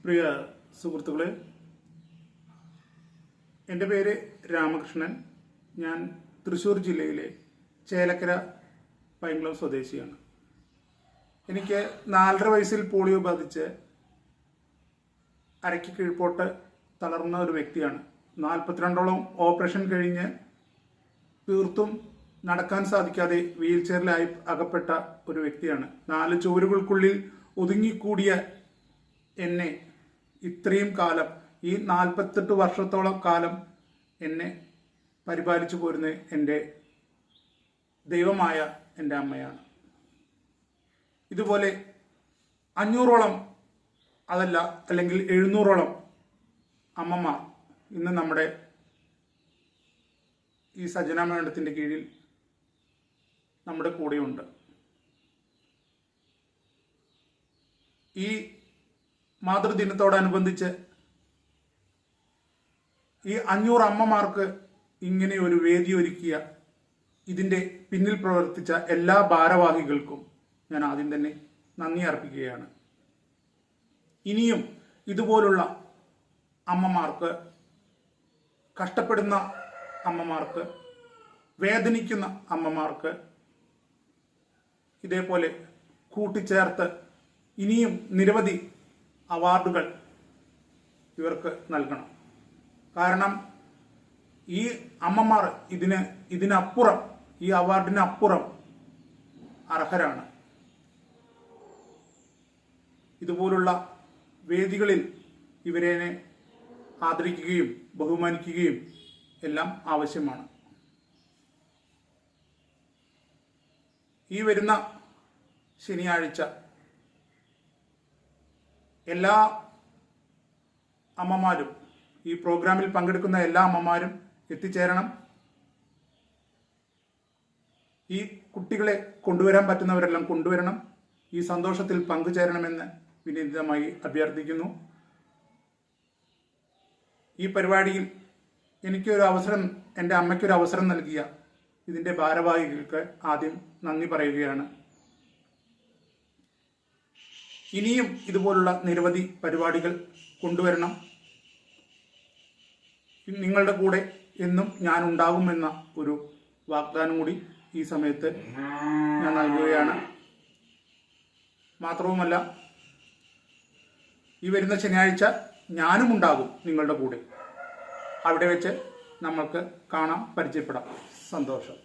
പ്രിയ സുഹൃത്തുക്കളെ, എൻ്റെ പേര് രാമകൃഷ്ണൻ. ഞാൻ തൃശ്ശൂർ ജില്ലയിലെ ചേലക്കര പൈങ്കുളം സ്വദേശിയാണ്. എനിക്ക് 4.5 വയസ്സിൽ പോളിയോ ബാധിച്ച് അരയ്ക്ക് കീഴ്പോട്ട് തളർന്ന ഒരു വ്യക്തിയാണ്. 42ഓളം ഓപ്പറേഷൻ കഴിഞ്ഞ് തീർത്തും നടക്കാൻ സാധിക്കാതെ വീൽ ചെയറിലായി അകപ്പെട്ട ഒരു വ്യക്തിയാണ്. 4 ചുവരുകൾക്കുള്ളിൽ ഒതുങ്ങിക്കൂടിയ എന്നെ ഇത്രയും കാലം, ഈ 48 വർഷത്തോളം കാലം എന്നെ പരിപാലിച്ചു പോരുന്ന എൻ്റെ ദൈവമായ എൻ്റെ അമ്മയാണ്. ഇതുപോലെ 500ഓളം അതല്ല അല്ലെങ്കിൽ 700ഓളം അമ്മമാർ ഇന്ന് നമ്മുടെ ഈ സജന മേഡത്തിൻ്റെ കീഴിൽ നമ്മുടെ കൂടെയുണ്ട്. ഈ മാതൃദിനത്തോടനുബന്ധിച്ച് ഈ 500 അമ്മമാർക്ക് ഇങ്ങനെ ഒരു വേദി ഒരുക്കിയ ഇതിൻ്റെ പിന്നിൽ പ്രവർത്തിച്ച എല്ലാ ഭാരവാഹികൾക്കും ഞാൻ ആദ്യം തന്നെ നന്ദി അർപ്പിക്കുകയാണ്. ഇനിയും ഇതുപോലുള്ള അമ്മമാർക്ക്, കഷ്ടപ്പെടുന്ന അമ്മമാർക്ക്, വേദനിക്കുന്ന അമ്മമാർക്ക് ഇതേപോലെ കൂട്ടിച്ചേർത്ത് ഇനിയും നിരവധി അവാർഡുകൾ ഇവർക്ക് നൽകണം. കാരണം ഈ അമ്മമാർ ഇതിനപ്പുറം, ഈ അവാർഡിനപ്പുറം അർഹരാണ്. ഇതുപോലുള്ള വേദികളിൽ ഇവരെ ആദരിക്കുകയും ബഹുമാനിക്കുകയും എല്ലാം ആവശ്യമാണ്. ഈ വരുന്ന ശനിയാഴ്ച എല്ലാ അമ്മമാരും, ഈ പ്രോഗ്രാമിൽ പങ്കെടുക്കുന്ന എല്ലാ അമ്മമാരും എത്തിച്ചേരണം. ഈ കുട്ടികളെ കൊണ്ടുവരാൻ പറ്റുന്നവരെല്ലാം കൊണ്ടുവരണം. ഈ സന്തോഷത്തിൽ പങ്കുചേരണമെന്ന് വിനീതമായി അഭ്യർത്ഥിക്കുന്നു. ഈ പരിപാടിയിൽ എനിക്കൊരു അവസരം, എൻ്റെ അമ്മയ്ക്കൊരു അവസരം നൽകിയ ഇതിൻ്റെ ഭാരവാഹികൾക്ക് ആദ്യം നന്ദി പറയുകയാണ്. ഇനിയും ഇതുപോലുള്ള നിരവധി പരിപാടികൾ കൊണ്ടുവരണം. നിങ്ങളുടെ കൂടെ എന്നും ഞാൻ ഉണ്ടാകുമെന്ന ഒരു വാഗ്ദാനം കൂടി ഈ സമയത്ത് ഞാൻ നൽകുകയാണ്. മാത്രവുമല്ല, ഈ വരുന്ന ശനിയാഴ്ച ഞാനും ഉണ്ടാകും നിങ്ങളുടെ കൂടെ. അവിടെ വെച്ച് നമ്മൾക്ക് കാണാം, പരിചയപ്പെടാം. സന്തോഷം.